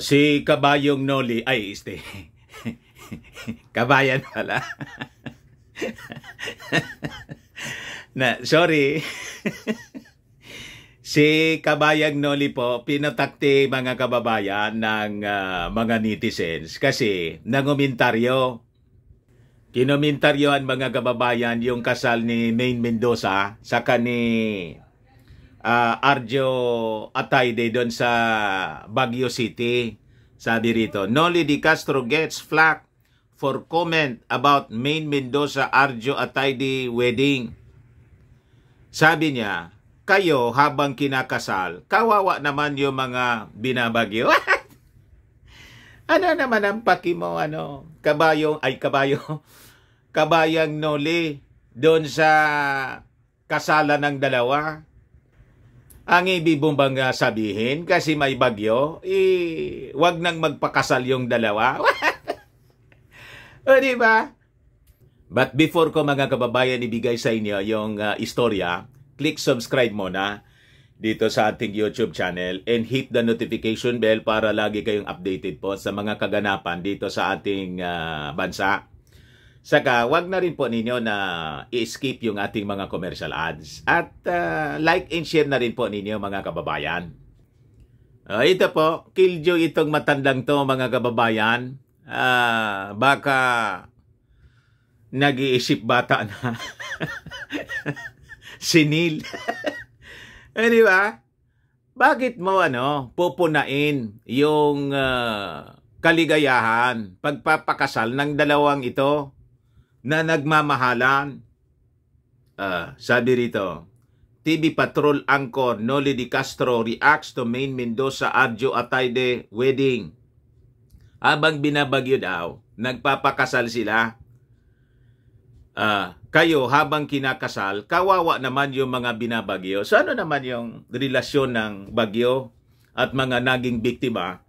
Si Kabayong Noli, ay, Kabayan pala. Sorry. Si Kabayang Noli po, pinatakti mga kababayan ng mga netizens kasi nangomentaryo. Kinomentaryohan mga kababayan yung kasal ni Maine Mendoza saka ni Arjo Atayde doon sa Baguio City. Sabi rito, Noli de Castro gets flack for comment about Maine Mendoza Arjo Atayde wedding. Sabi niya, kayo habang kinakasal, kawawa naman yung mga binabagyo. Ano naman ang paki mo, Kabayang Noli doon sa kasalan ng dalawa? Ang ibig bang sabihin, kasi may bagyo, wag nang magpakasal yung dalawa. O, diba? But before ko mga kababayan ibigay sa inyo yung istorya, click subscribe muna dito sa ating YouTube channel and hit the notification bell para lagi kayong updated po sa mga kaganapan dito sa ating bansa. Saka, wag na rin po ninyo na i-skip yung ating mga commercial ads. At like and share na rin po ninyo mga kababayan. Ito po, killjoy itong matandang to mga kababayan. Baka nag-iisip bata na. Sinil. Di ba? Bakit mo pupunain yung kaligayahan, pagpapakasal ng dalawang ito na nagmamahalan? Sabi rito, TV Patrol Anchor Noli de Castro reacts to Maine Mendoza Arjo Atayde wedding. Habang binabagyo daw, nagpapakasal sila. Kayo habang kinakasal, kawawa naman yung mga binabagyo. So ano naman yung relasyon ng bagyo at mga naging biktima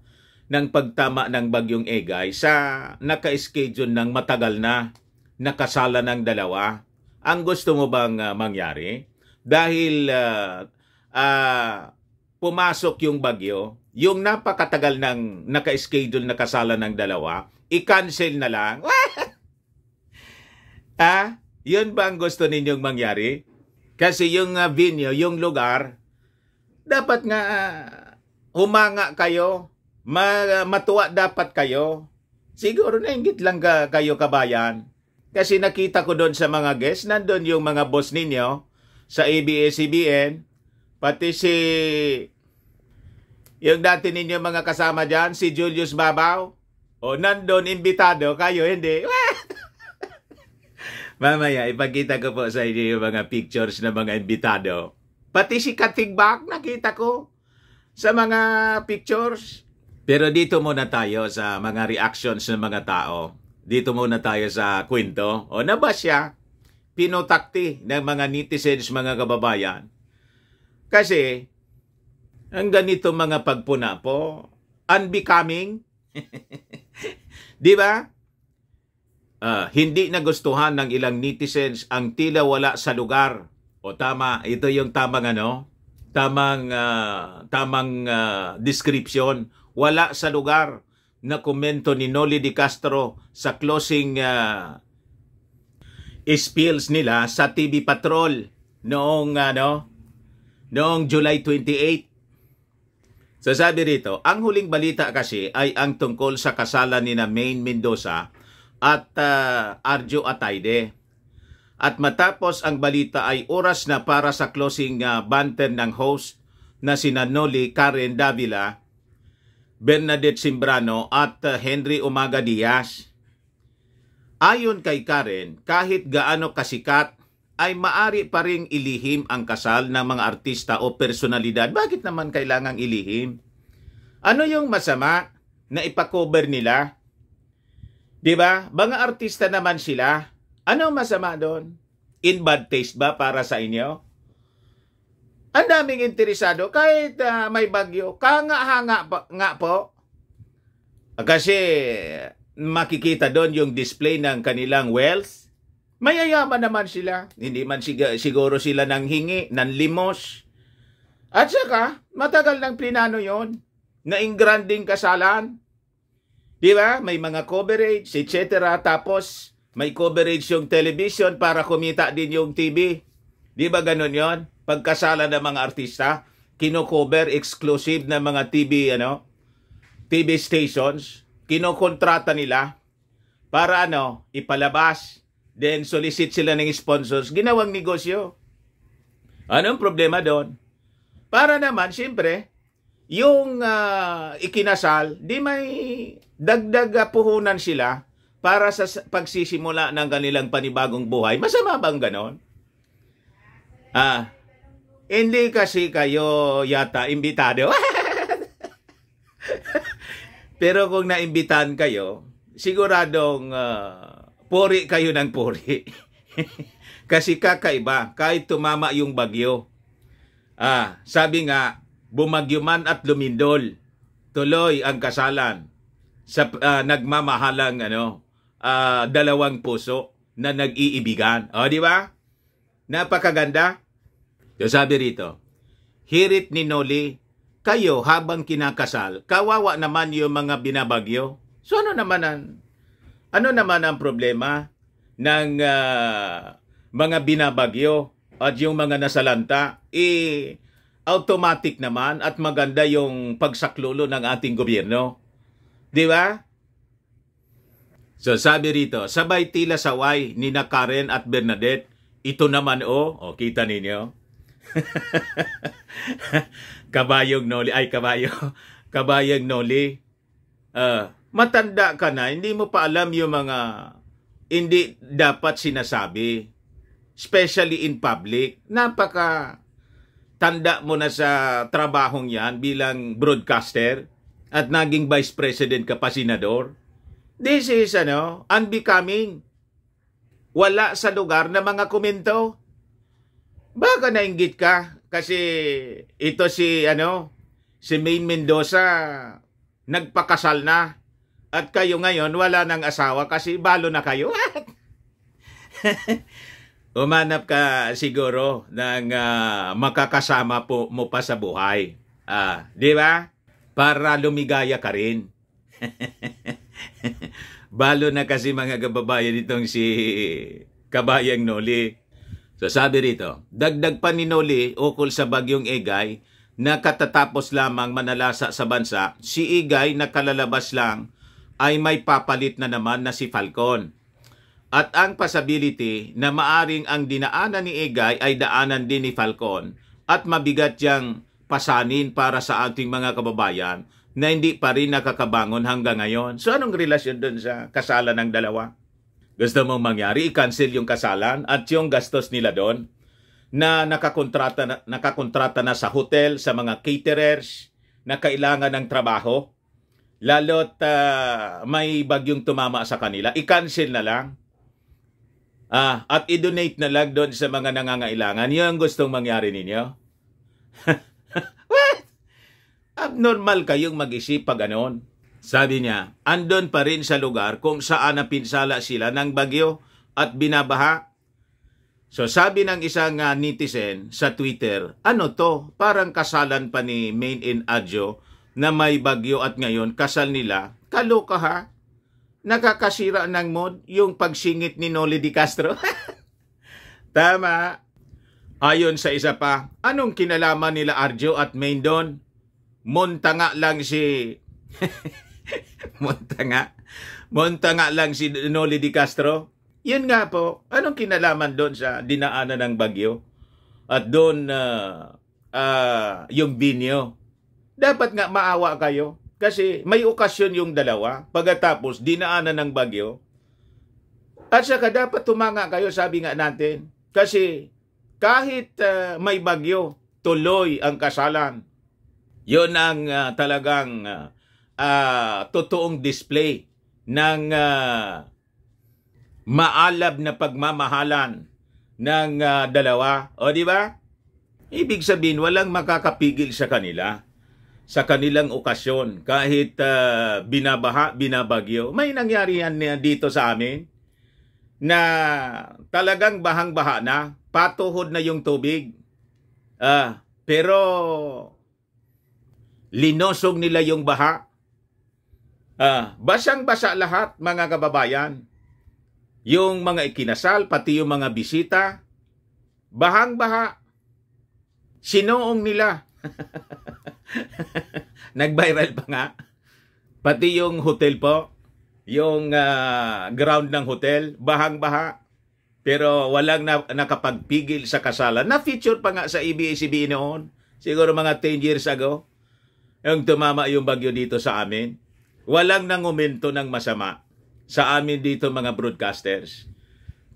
ng pagtama ng bagyong Egay sa naka-schedule ng matagal na nakasalan ng dalawa? Ang gusto mo bang mangyari? Dahil pumasok yung bagyo, yung napakatagal ng naka-schedule na kasalan ng dalawa, i-cancel na lang. Yun ba ang gusto ninyong mangyari? Kasi yung venue, yung lugar, dapat nga humanga kayo, matuwa dapat kayo. Siguro nainggit lang kayo kabayan. Kasi nakita ko doon sa mga guests, nandun yung mga boss ninyo sa ABS-CBN, pati yung dati ninyo mga kasama dyan, si Julius Babaw, nandun, imbitado kayo, hindi. Mamaya, ipakita ko po sa inyo yung mga pictures ng mga imbitado. Pati si Katigbak, nakita ko sa mga pictures. Pero dito muna tayo sa mga reactions ng mga tao. Dito muna tayo sa kwento. Na ba siya pinutakti ng mga netizens, mga kababayan? Kasi, ang ganito mga pagpuna po, unbecoming. Di ba? Hindi nagustuhan ng ilang netizens ang tila wala sa lugar. Tama, ito yung tamang description. Wala sa lugar na komento ni Noli de Castro sa closing spills nila sa TV Patrol noong July 28. So sabi rito, ang huling balita kasi ay ang tungkol sa kasalan ni Maine Mendoza at Arjo Atayde. At matapos ang balita ay oras na para sa closing banter ng host na sina Noli, Karen Davila, Bernadette Simbrano at Henry Umaga Diaz. Ayon kay Karen, kahit gaano kasikat, ay maari pa ring ilihim ang kasal ng mga artista o personalidad. Bakit naman kailangang ilihim? Ano yung masama na ipakover nila? Diba? Mga artista naman sila. Ano masama doon? In bad taste ba para sa inyo? Ang daming interesado kahit may bagyo. Kanga-hanga nga po. Kasi makikita doon yung display ng kanilang wealth. Mayayaman naman sila. Hindi man siguro sila nang hingi, ng limos. At saka, matagal ng plinano yon. na ingranding kasalan. Di ba? May mga coverage, etc. Tapos, may coverage yung television para kumita din yung TV. Di ba ganun yon? Pagkasalan ng mga artista, kino-cover exclusive ng mga TV stations, kinokontrata nila para ipalabas. Then solicit sila ng sponsors, ginawang negosyo. Anong problema doon? Para naman, siyempre, yung ikinasal, di may dagdag puhunan sila para sa pagsisimula ng kanilang panibagong buhay. Masama bang ganon? Hindi kasi kayo yata imbitado. Pero kung naimbitahan kayo, siguradong puri kayo ng puri. Kasi kakaiba, kahit tumama yung bagyo. Sabi nga, bumagyo man at lumindol, tuloy ang kasalan sa nagmamahalang dalawang puso na nag-iibigan. O, di ba? Napakaganda. So, sabi rito, hirit ni Noli, kayo habang kinakasal, kawawa naman yung mga binabagyo. So, ano naman ang problema ng mga binabagyo at yung mga nasalanta? Automatic naman at maganda yung pagsaklolo ng ating gobyerno. Di ba? So, sabi rito, sabay tila saway ni na Karen at Bernadette. Ito naman kita ninyo. Kabayong Noli, kabayang Noli. Matanda ka na, hindi mo pa alam yung mga hindi dapat sinasabi. Especially in public. Tanda mo na sa trabahong yan bilang broadcaster at naging vice president ka pa, senador. This is unbecoming. Wala sa lugar na mga komento. Baka nainggit ka kasi ito si Maine Mendoza nagpakasal na at kayo ngayon wala nang asawa kasi balo na kayo. Umanap ka siguro ng makakasama mo pa sa buhay. Di ba? Para lumigaya ka rin. Balo na kasi mga kababayan itong si Kabayang Noli. So sabi rito, dagdag pa ni Noli ukol sa bagyong Egay na katatapos lamang manalasa sa bansa, si Egay na kalalabas lang ay may papalit na naman na si Falcon. At ang possibility na maaring ang dinaanan ni Egay ay daanan din ni Falcon at mabigat yang pasanin para sa ating mga kababayan na hindi pa rin nakakabangon hanggang ngayon. So anong relasyon dun sa kasalan ng dalawa? Gusto mong mangyari, i-cancel yung kasalan at yung gastos nila doon na nakakontrata na sa hotel, sa mga caterers na kailangan ng trabaho, lalo't may bagyong tumama sa kanila, i-cancel na lang. At i-donate na lang doon sa mga nangangailangan. Yun ang gustong mangyari ninyo? What? Abnormal kayong mag-isip pag ganon. Sabi niya, andon pa rin sa lugar kung saan napinsala sila ng bagyo at binabaha. So sabi ng isang netizen sa Twitter, ano to? Parang kasalan pa ni Maine and Adjo na may bagyo at ngayon kasal nila. Kaloka ha? Nakakasira ng mood yung pagsingit ni Noli Di Castro. Tama. Ayon sa isa pa, anong kinalaman nila Adjo at Maine doon? Montanga lang si... Montanga lang si Noli Di Castro. Yun nga po, anong kinalaman doon sa dinaanan ng bagyo? At doon yung binyo. Dapat nga maawa kayo kasi may okasyon yung dalawa pagkatapos dinaanan ng bagyo. At saka dapat tumanga kayo, sabi nga natin. Kasi kahit may bagyo, tuloy ang kasalan. Yun ang talagang totoong display ng maalab na pagmamahalan ng dalawa. O di ba? Ibig sabihin, walang makakapigil sa kanila sa kanilang okasyon. Kahit binabaha, binabagyo. May nangyari yan dito sa amin na talagang bahang-baha na. Patuhod na yung tubig. Pero linosog nila yung baha. Basang-basa lahat, mga kababayan. Yung mga ikinasal, pati yung mga bisita, bahang-baha. Sinuong nila. Nag-viral pa nga. Pati yung hotel po, yung ground ng hotel, bahang-baha. Pero walang nakapagpigil sa kasalan. Na-feature pa nga sa ABS-CBN noon, siguro mga 10 years ago, yung tumama yung bagyo dito sa amin. Walang nangumento ng masama sa amin dito, mga broadcasters.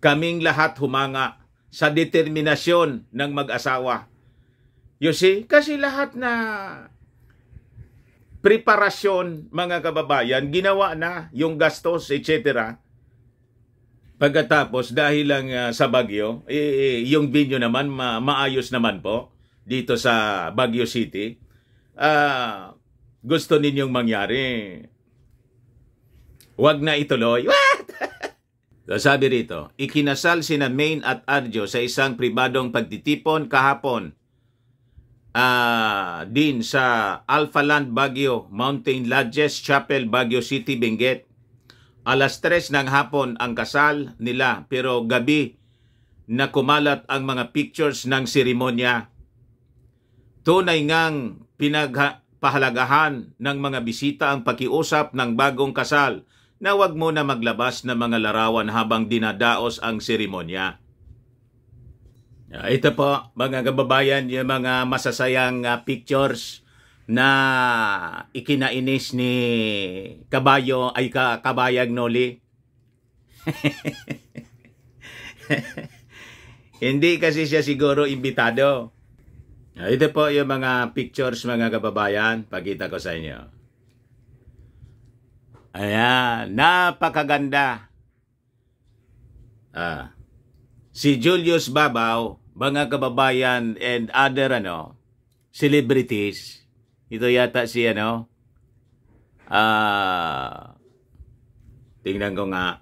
Kaming lahat humanga sa determinasyon ng mag-asawa. You see? Kasi lahat na preparasyon, mga kababayan, ginawa na yung gastos, etc. Pagkatapos, dahil lang sa bagyo, yung venue naman, maayos naman po dito sa Baguio City. Gusto ninyong mangyari, wag na ituloy. What? So, sabi rito, ikinasal sina Maine at Arjo sa isang pribadong pagtitipon kahapon din sa Alphaland Baguio Mountain Lodges Chapel, Baguio City, Benguet. Alas 3 ng hapon ang kasal nila, pero gabi na kumalat ang mga pictures ng seremonya. Tunay ngang pinagpahalagahan ng mga bisita ang pakiusap ng bagong kasal na wag muna maglabas ng mga larawan habang dinadaos ang seremonya. Ito po, mga kababayan, yung mga masasayang pictures na ikinainis ni Kabayag Noli. Hindi kasi siya siguro imbitado. Ito po yung mga pictures, mga kababayan. Pakita ko sa inyo. Ayan, napakaganda. Si Julius Babaw, mga kababayan, and other celebrities. Ito yata si tingnan ko nga.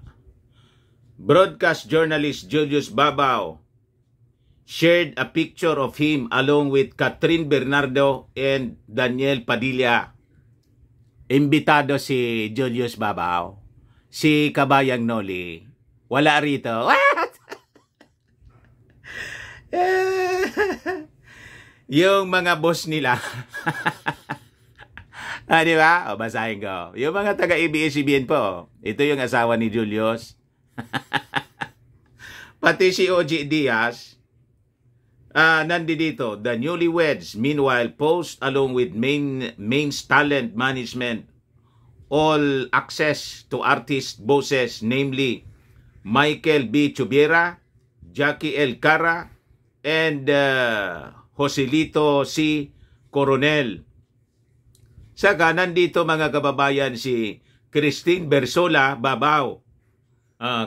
Broadcast journalist Julius Babaw shared a picture of him along with Catherine Bernardo and Daniel Padilla. Imbitado si Julius Babaw. Si Kabayang Noli, wala rito. What? Yung mga boss nila. Di ba? O, basahin ko. Yung mga taga-ABS-CBN po. Ito yung asawa ni Julius. Pati si OG Diaz. Nandito, the newlyweds, meanwhile, post along with Main's talent management all access to artist bosses, namely Michael B. Chubiera, Jackie L. Cara, and Joselito C. Coronel. Saka nandito, mga kababayan, si Christine Bersola Babaw.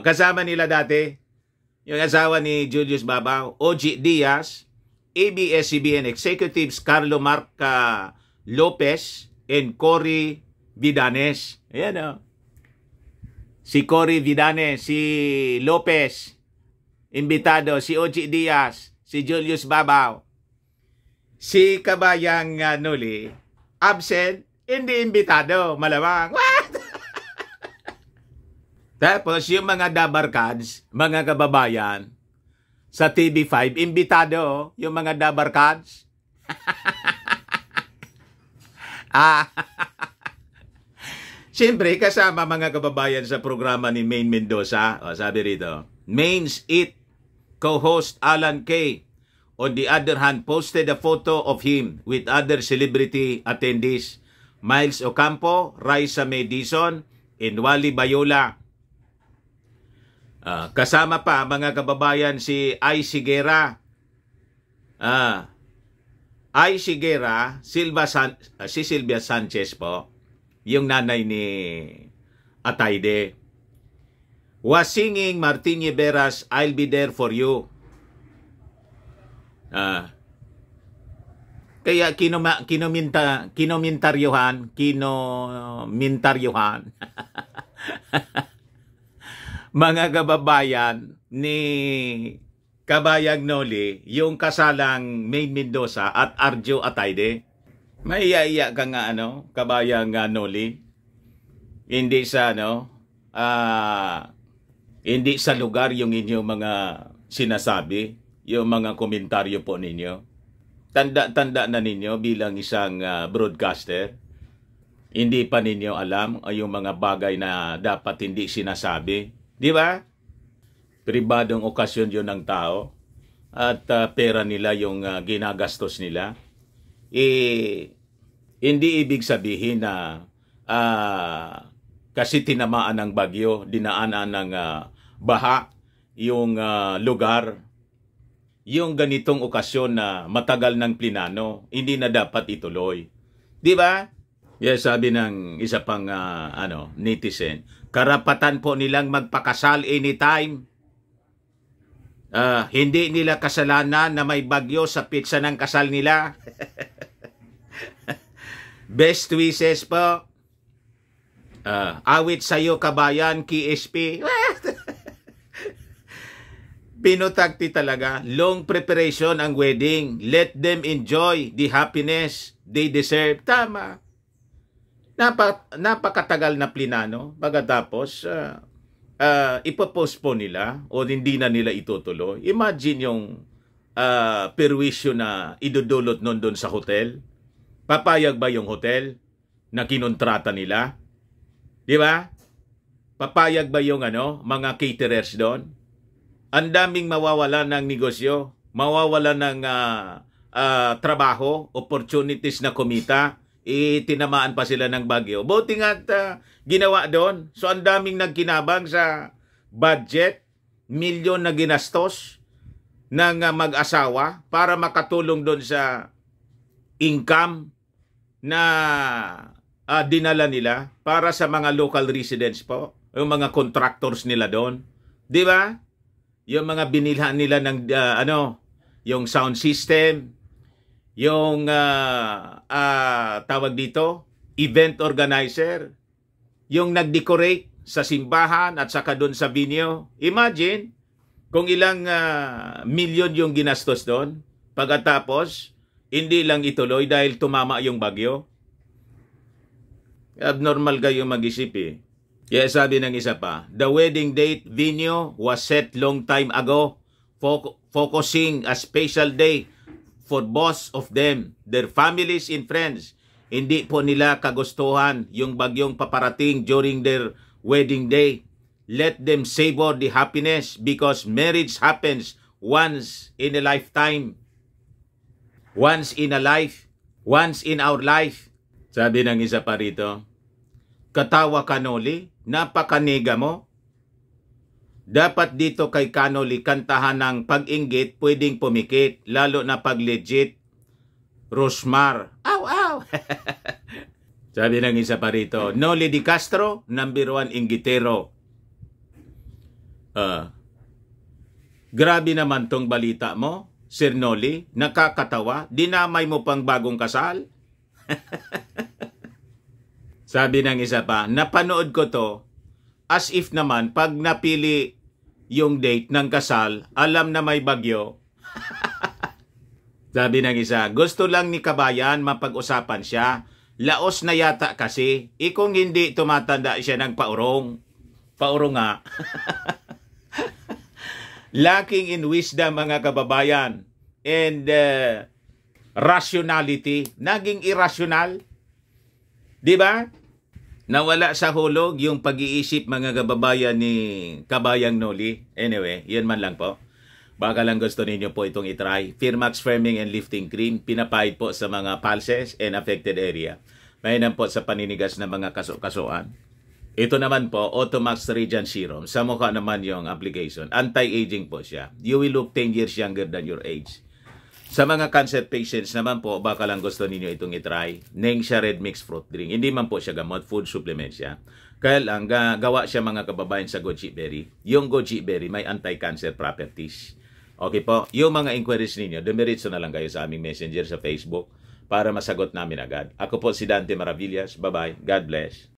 Kasama nila dati yung asawa ni Julius Babaw, OG Diaz, ABS-CBN executives Carlo Marca Lopez, and Cory Vidanes. Ayan si Cory Vidanes, si Lopez, imbitado, si OG Diaz, si Julius Babaw. Si Kabayang Noli, absent, hindi imbitado, malamang. What? Tapos yung mga dabarkads, mga kababayan, sa TV5, imbitado yung mga dabarkads. Siyempre, kasama, mga kababayan, sa programa ni Maine Mendoza. Sabi rito, Maine's It co-host Alan Kay, on the other hand, posted a photo of him with other celebrity attendees, Miles Ocampo, Raisa Madison, and Wally Bayola. Kasama pa, mga kababayan, si Ay Sigera. Ay Sigera, si Sylvia Sanchez po, yung nanay ni Atayde, was singing Martini Veras, I'll Be There For You. Kaya kinomentaryohan mga kababayan ni Kabayag Noli yung kasalang Maine Mendoza at Arjo Atayde. May iya ka nga kabayang Noli. Hindi sa hindi sa lugar yung inyong mga sinasabi, yung mga komentaryo po ninyo. Tanda na ninyo bilang isang broadcaster. Hindi pa ninyo alam yung mga bagay na dapat hindi sinasabi. Di ba? Pribadong okasyon yun ng tao at pera nila yung ginagastos nila. Hindi ibig sabihin na kasi tinamaan ng bagyo, dinaanan ng baha yung lugar, yung ganitong okasyon na matagal ng plinano, hindi na dapat ituloy. Di ba? Yes, sabi ng isa pang netizen, karapatan po nilang magpakasal anytime. Hindi nila kasalanan na may bagyo sa pitsa ng kasal nila. Best wishes po. Awit sa'yo kabayan, KSP. Pinutagti talaga. Long preparation ang wedding. Let them enjoy the happiness they deserve. Tama. Napakatagal na plinano. Pagkatapos, ipopostpone nila o hindi na nila itutuloy. Imagine yung perwisyo na idudulot nun doon sa hotel. Papayag ba yung hotel na kinontrata nila? Di ba? Papayag ba yung mga caterers doon? Ang daming mawawala ng negosyo, mawawala ng trabaho, opportunities na kumita, tinamaan pa sila ng bagyo. Buti nga ginawa doon. So ang daming nagkinabang sa budget, milyon na ginastos ng mag-asawa para makatulong doon sa income na dinala nila para sa mga local residents po, yung mga contractors nila doon. Di ba? Yung mga binilhan nila ng yung sound system, yung tawag dito, event organizer, yung nag-decorate sa simbahan at saka doon sa venue. Imagine kung ilang milyon yung ginastos doon, pagkatapos hindi lang ituloy dahil tumama yung bagyo. Abnormal kayo mag-isip eh. Kaya sabi ng isa pa, the wedding date venue was set long time ago, focusing a special day for both of them, their families and friends. Hindi po nila kagustuhan yung bagyong paparating during their wedding day. Let them savor the happiness because marriage happens once in a lifetime. Once in a life. Once in our life. Sabi ng isa pa rito, katawa ka Noli, napakanega mo. Dapat dito kay Kanoli kantahan ng pag-inggit pwedeng pumikit, lalo na pag legit. Rosmar. Aw, aw. Sabi ng isa pa rito, Noli Di Castro, number 1 inggitero. Grabe naman tong balita mo, Sir Noli, nakakatawa, dinamay mo pang bagong kasal. Sabi ng isa pa, napanood ko to, as if naman pag napili yung date ng kasal, alam na may bagyo. Sabi ng isa, gusto lang ni kabayan mapag-usapan siya. Laos na yata kasi, kung hindi tumatanda siya ng paurong. Paurong nga. Lacking in wisdom mga kababayan and rationality. Naging irrational. Di ba? Nawala sa hulog yung pag-iisip mga kababayan ni Kabayang Noli. Anyway, yun man lang po. Baka lang gusto ninyo po itong itry. Firmax Firming and Lifting Cream, pinapahid po sa mga pulses and affected area. Mahinam po sa paninigas ng mga kaso-kasuan. Ito naman po, Automax Radiant Serum. Sa mukha naman yung application. Anti-aging po siya. You will look 10 years younger than your age. Sa mga cancer patients naman po, baka lang gusto ninyo itong itry. Nengxia Red Mix Fruit Drink. Hindi man po siya gamot, food supplement siya. Kaya lang, gawa siya mga kababayan sa goji berry. Yung goji berry may anti-cancer properties. Okay po, yung mga inquiries ninyo, dumiritso na lang kayo sa aming messenger sa Facebook para masagot namin agad. Ako po si Dante Maravillas. Bye-bye. God bless.